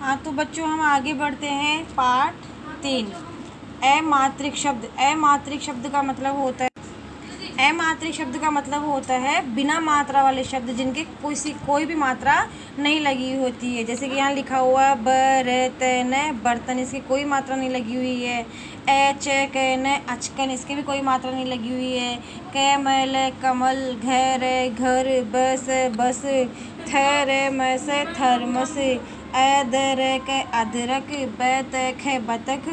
हाँ, तो बच्चों हम आगे बढ़ते हैं। पार्ट 3, अमात्रिक शब्द। अमात्रिक शब्द का मतलब होता है अमात्रिक शब्द का मतलब होता है बिना मात्रा वाले शब्द जिनके कोई भी मात्रा नहीं लगी होती है। जैसे कि यहाँ लिखा हुआ बर्तन, बर्तन, इसकी कोई मात्रा नहीं लगी हुई है। अचकन, अचकन, इसकी भी कोई मात्रा नहीं लगी हुई है। कमल, कमल, घर, घर, बस, बस, थर्मस, थर्मस, अदरक, अदरक, बतख, बतख,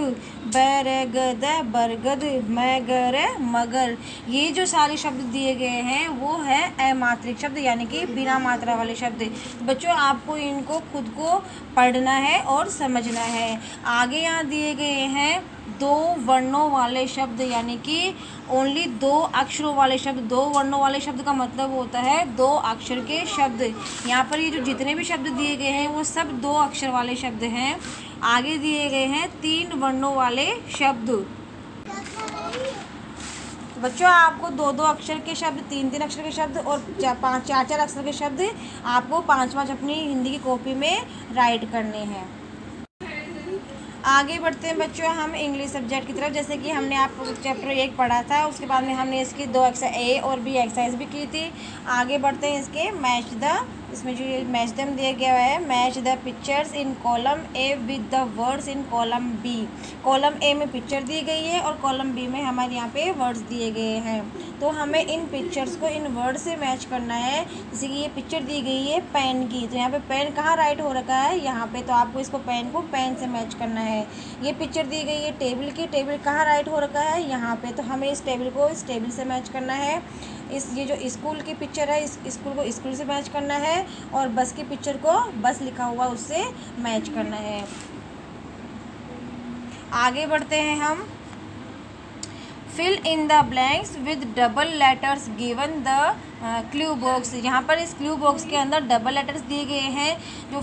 बरगद, बरगद, मगर, मगर। ये जो सारे शब्द दिए गए हैं वो है अमात्रिक शब्द, यानी कि बिना मात्रा वाले शब्द। बच्चों आपको इनको खुद को पढ़ना है और समझना है। आगे यहाँ दिए गए हैं 2 वर्णों वाले शब्द, यानी कि ओनली 2 अक्षरों वाले शब्द। 2 वर्णों वाले शब्द का मतलब होता है 2 अक्षर के शब्द। यहाँ पर ये जो जितने भी शब्द दिए गए हैं वो सब 2 अक्षर वाले शब्द हैं। आगे दिए गए हैं 3 वर्णों वाले शब्द। बच्चों आपको 2-2 अक्षर के शब्द, 3-3 अक्षर के शब्द और 4-4 अक्षर के शब्द आपको 5-5 अपनी हिंदी की कॉपी में राइट करने हैं। आगे बढ़ते हैं बच्चों हम इंग्लिश सब्जेक्ट की तरफ। जैसे कि हमने आपको चैप्टर 1 पढ़ा था, उसके बाद में हमने इसकी 2 ए और बी एक्सरसाइज भी की थी। आगे बढ़ते हैं इसके मैच द, इसमें जो मैच दम दिया गया है, match the pictures in column A with the words in column B. Column A में पिक्चर दी गई है और कॉलम बी में हमारे यहाँ पे वर्ड्स दिए गए हैं। तो हमें इन पिक्चर्स को इन वर्ड से मैच करना है। जैसे कि ये पिक्चर दी गई है पेन की, तो यहाँ पे पेन कहाँ राइट हो रखा है, यहाँ पे, तो आपको इसको पेन को पेन से मैच करना है। ये पिक्चर दी गई है टेबल की, टेबल कहाँ राइट हो रखा है, यहाँ पे, तो हमें इस टेबल को इस टेबल से मैच करना है। ये जो स्कूल की पिक्चर है, इस स्कूल को स्कूल से मैच करना है। और बस की पिक्चर को बस लिखा हुआ उससे मैच करना है। आगे बढ़ते हैं हम। Fill in the blanks with double letters given the clue box. यहाँ पर इस क्लू बॉक्स के अंदर डबल लेटर्स दिए गए हैं, जो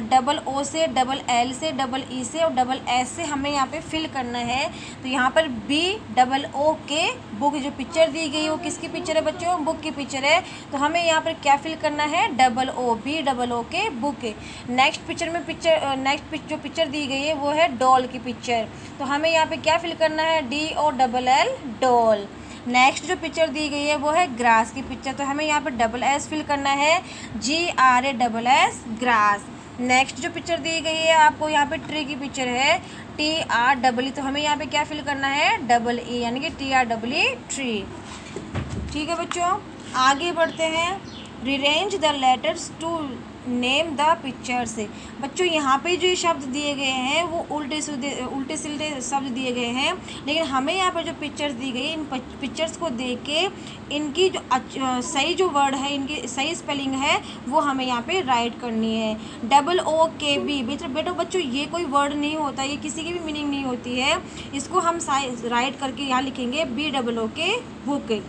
डबल ओ से, डबल एल से, डबल ई से और डबल एस से हमें यहाँ पे फिल करना है। तो यहाँ पर B double O K book, जो पिक्चर दी गई है वो किसकी पिक्चर है बच्चों, बुक की पिक्चर है। तो हमें यहाँ पर क्या फिल करना है, double O, B double O K book. Next picture में जो पिक्चर दी गई है वो है डॉल की पिक्चर। तो हमें यहाँ पे क्या फिल करना है, D O double L, doll. Next जो पिक्चर दी गई है वो है ग्रास की पिक्चर, तो हमें यहाँ पे डबल एस फिल करना है, G R A double S, grass. Next जो पिक्चर दी गई है आपको यहाँ पे ट्री की पिक्चर है, टी आर डबल ई, तो हमें यहाँ पे क्या फिल करना है, डबल ई, यानी कि T R double E, tree. ठीक है बच्चों, आगे बढ़ते हैं। Rearrange the letters to name the pictures. बच्चों यहाँ पे जो शब्द दिए गए हैं वो उल्टे सीधे शब्द दिए गए हैं, लेकिन हमें यहाँ पर जो पिक्चर्स दी गई, इन पिक्चर्स को देख के इनकी जो सही जो वर्ड है, इनकी सही स्पेलिंग है वो हमें यहाँ पे राइट करनी है। डबल ओ के बी, बेटो बच्चों ये कोई वर्ड नहीं होता, ये किसी की भी मीनिंग नहीं होती है। इसको हम राइट करके यहाँ लिखेंगे B double O K book.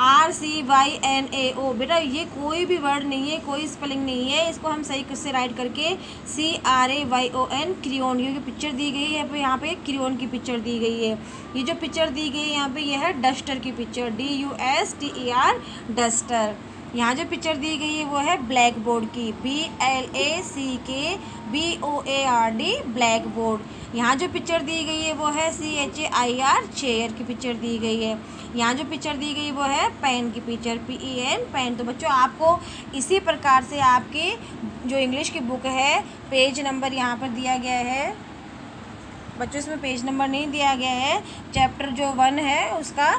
R C Y N A O, बेटा ये कोई भी वर्ड नहीं है, कोई स्पेलिंग नहीं है, इसको हम सही से राइट करके C R A Y O N, crayon. ये जो पिक्चर दी गई है यहाँ पे क्रियोन की पिक्चर दी गई है। ये जो पिक्चर दी गई है यहाँ पे ये है डस्टर की picture, D U S T E R, duster. यहाँ जो पिक्चर दी गई है वो है ब्लैक बोर्ड की, B L A C K B O A R D, blackboard. यहाँ जो पिक्चर दी गई है वो है C H A I R, chair की पिक्चर दी गई है। यहाँ जो पिक्चर दी गई वो है पेन की picture, P E N, pen. तो बच्चों आपको इसी प्रकार से आपकी जो इंग्लिश की बुक है, पेज नंबर यहाँ पर दिया गया है बच्चों, इसमें पेज नंबर नहीं दिया गया है, चैप्टर जो 1 है उसका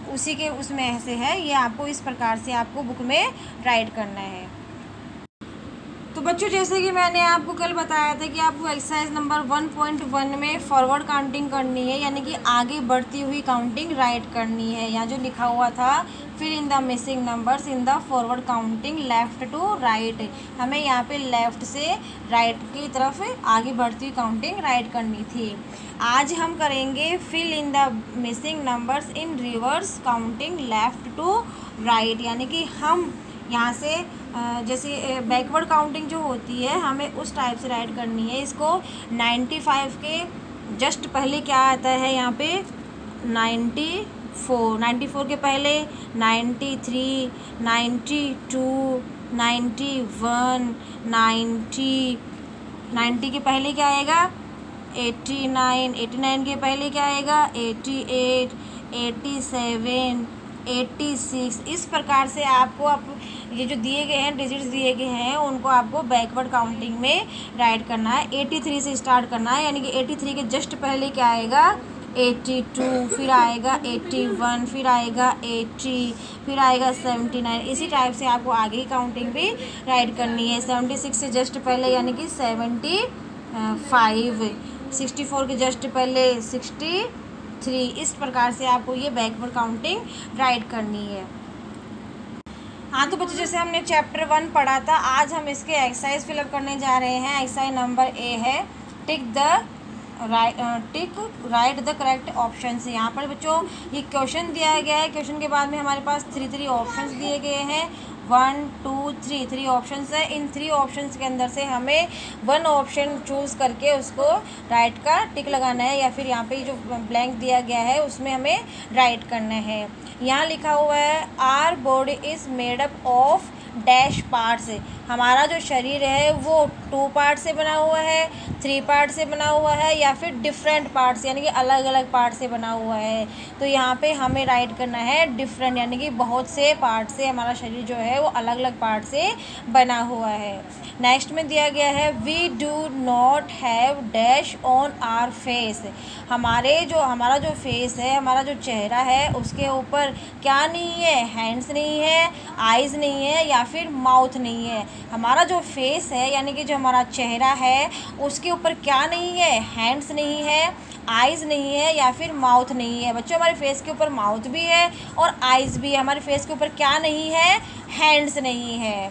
उसी के उसमें ऐसे है, ये आपको इस प्रकार से आपको बुक में राइट करना है। तो बच्चों जैसे कि मैंने आपको कल बताया था कि आपको एक्सरसाइज नंबर 1.1 में फॉरवर्ड काउंटिंग करनी है, यानी कि आगे बढ़ती हुई काउंटिंग राइट करनी है। यहाँ जो लिखा हुआ था fill in the missing numbers in the forward counting left to right, हमें यहाँ पे लेफ़्ट से राइट की तरफ आगे बढ़ती हुई काउंटिंग राइट करनी थी। आज हम करेंगे fill in the missing numbers in reverse counting left to right, यानी कि हम यहाँ से जैसे बैकवर्ड काउंटिंग जो होती है हमें उस टाइप से राइट करनी है। इसको 95 के जस्ट पहले क्या आता है, यहाँ पे 94 के पहले 93, 92, 91, 90, 90 के पहले क्या आएगा 89, 89 के पहले क्या आएगा 88, 87, 86। इस प्रकार से आपको ये जो दिए गए हैं डिजिट्स दिए गए हैं उनको आपको बैकवर्ड काउंटिंग में राइट करना है। 83 से स्टार्ट करना है, यानी कि 83 के जस्ट पहले क्या आएगा 82, फिर आएगा 81, फिर आएगा 80, फिर आएगा 79। इसी टाइप से आपको आगे की काउंटिंग भी राइट करनी है। 76 से जस्ट पहले यानी कि 75, 64 के जस्ट पहले 63। इस प्रकार से आपको ये बैकवर्ड काउंटिंग राइट करनी है। हाँ तो बच्चों, जैसे हमने चैप्टर 1 पढ़ा था, आज हम इसके एक्सरसाइज फिलअप करने जा रहे हैं। एक्सरसाइज नंबर ए है टिक राइट द करेक्ट ऑप्शन से। यहाँ पर बच्चों ये क्वेश्चन दिया गया है, क्वेश्चन के बाद में हमारे पास 3 ऑप्शंस दिए गए हैं। 1 2 3 ऑप्शंस है। इन 3 ऑप्शंस के अंदर से हमें 1 ऑप्शन चूज़ करके उसको राइट का टिक लगाना है, या फिर यहाँ पे जो ब्लैंक दिया गया है उसमें हमें राइट करना है। यहाँ लिखा हुआ है our body is made up of dash parts. हमारा जो शरीर है वो 2 पार्ट से बना हुआ है, 3 पार्ट से बना हुआ है, या फिर डिफरेंट पार्ट्स यानी कि अलग अलग पार्ट से बना हुआ है। तो यहाँ पे हमें राइट करना है डिफरेंट, यानी कि बहुत से पार्ट से हमारा शरीर जो है वो अलग अलग पार्ट से बना हुआ है। नेक्स्ट में दिया गया है we do not have dash on our face. हमारा जो फेस है, हमारा जो चेहरा है, उसके ऊपर क्या नहीं है, हैंड्स नहीं है, आइज़ नहीं है, या फिर माउथ नहीं है। हमारा जो फेस है यानी कि जो हमारा चेहरा है उसके ऊपर क्या नहीं है, हैंड्स नहीं है, आइज़ नहीं है, या फिर माउथ नहीं है। बच्चों हमारे फेस के ऊपर माउथ भी है और आइज़ भी है। हमारे फेस के ऊपर क्या नहीं है, हैंड्स नहीं है।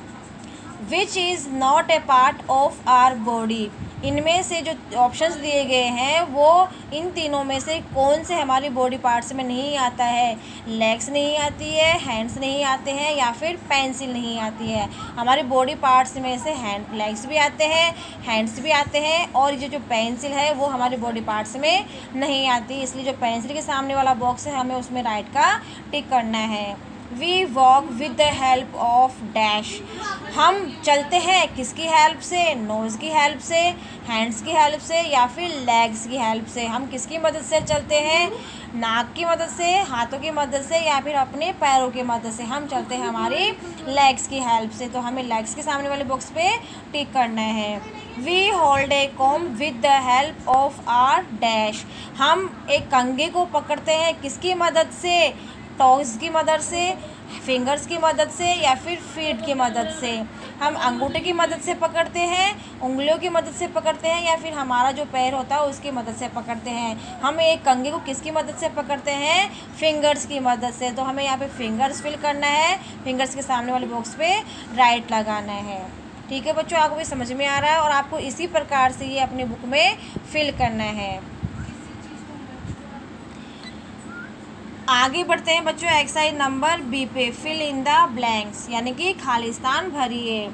Which is not a part of our body. इनमें से जो ऑप्शंस दिए गए हैं वो इन तीनों में से कौन से हमारी बॉडी पार्ट्स में नहीं आता है। लेग्स नहीं आती है, हैंड्स नहीं आते हैं, या फिर पेंसिल नहीं आती है। हमारे बॉडी पार्ट्स में से लेग्स भी आते हैं, हैंड्स भी आते हैं, और ये जो पेंसिल है वो हमारे बॉडी पार्ट्स में नहीं आती। इसलिए जो पेंसिल के सामने वाला बॉक्स है हमें उसमें राइट का टिक करना है। We walk with the help of dash. हम चलते हैं किसकी हेल्प से, नोज़ की हेल्प से, हैंड्स की हेल्प से, या फिर लेग्स की हेल्प से। हम किसकी मदद से चलते हैं, नाक की मदद से, हाथों की मदद से, या फिर अपने पैरों की मदद से। हम चलते हैं हमारी लेग्स की हेल्प से। तो हमें लेग्स के सामने वाले बॉक्स पे टिक करना है। We hold a comb with the help of our dash. हम एक कंघे को पकड़ते हैं किसकी मदद से, टॉस की मदद से, फिंगर्स की मदद से, या फिर फीट की मदद से। हम अंगूठे की मदद से पकड़ते हैं, उंगलियों की मदद से पकड़ते हैं, या फिर हमारा जो पैर होता है उसकी मदद से पकड़ते हैं। हम एक कंघे को किसकी मदद से पकड़ते हैं, फिंगर्स की मदद से। तो हमें यहाँ पे फिंगर्स फिल करना है, फिंगर्स के सामने वाले बॉक्स पे राइट लगाना है। ठीक है बच्चों, आपको भी समझ में आ रहा है, और आपको इसी प्रकार से ये अपनी बुक में फिल करना है। आगे बढ़ते हैं बच्चों एक्सरसाइज नंबर बी पे, फिल इन द ब्लैंक्स, यानी कि खालिस्तान भरिए।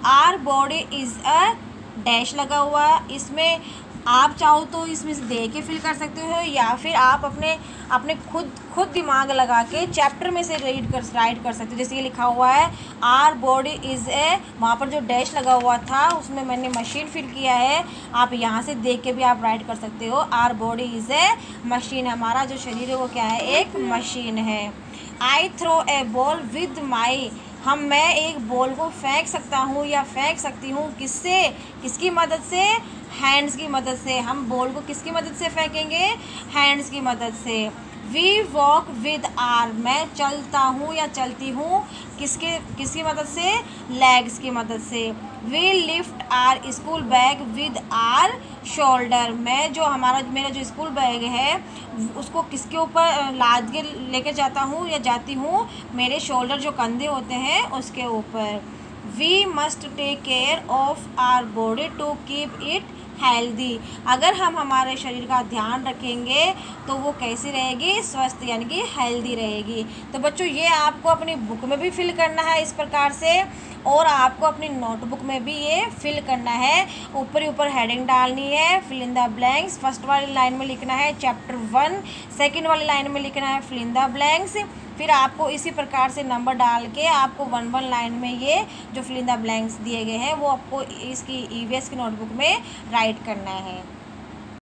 Our body is a dash लगा हुआ, इसमें आप चाहो तो इसमें से दे के फिल कर सकते हो, या फिर आप अपने खुद दिमाग लगा के चैप्टर में से राइट कर सकते हो। जैसे ये लिखा हुआ है आर बॉडी इज़ ए, वहाँ पर जो डैश लगा हुआ था उसमें मैंने मशीन फिल किया है। आप यहाँ से देख के भी आप राइट कर सकते हो our body is a machine. हमारा जो शरीर है वो क्या है, एक मशीन है। I throw a ball with my, मैं एक बॉल को फेंक सकता हूँ या फेंक सकती हूँ किससे, किसकी मदद से, हैंड्स की मदद से। हम बॉल को किसकी मदद से फेंकेंगे, हैंड्स की मदद से। वी वॉक विद आर, मैं चलता हूँ या चलती हूँ किसकी मदद से, लेग्स की मदद से। We lift our school bag with our shoulder, मेरा जो स्कूल बैग है उसको किसके ऊपर लाद के लेकर जाता हूँ या जाती हूँ, मेरे शोल्डर जो कंधे होते हैं उसके ऊपर। We must take care of our body to keep it healthy. अगर हम हमारे शरीर का ध्यान रखेंगे तो वो कैसी रहेगी, स्वस्थ यानी कि हेल्दी रहेगी। तो बच्चों ये आपको अपनी बुक में भी फिल करना है इस प्रकार से, और आपको अपनी नोटबुक में भी ये फिल करना है। ऊपर ही ऊपर हेडिंग डालनी है, fill in the blanks. First वाली लाइन में लिखना है चैप्टर 1, सेकंड वाली लाइन में लिखना है फिल इन द ब्लैंक्स। फिर आपको इसी प्रकार से नंबर डाल के आपको 1 लाइन में ये जो फिल इन द ब्लैंक्स दिए गए हैं वो आपको इसकी ईवीएस की नोटबुक में राइट करना है।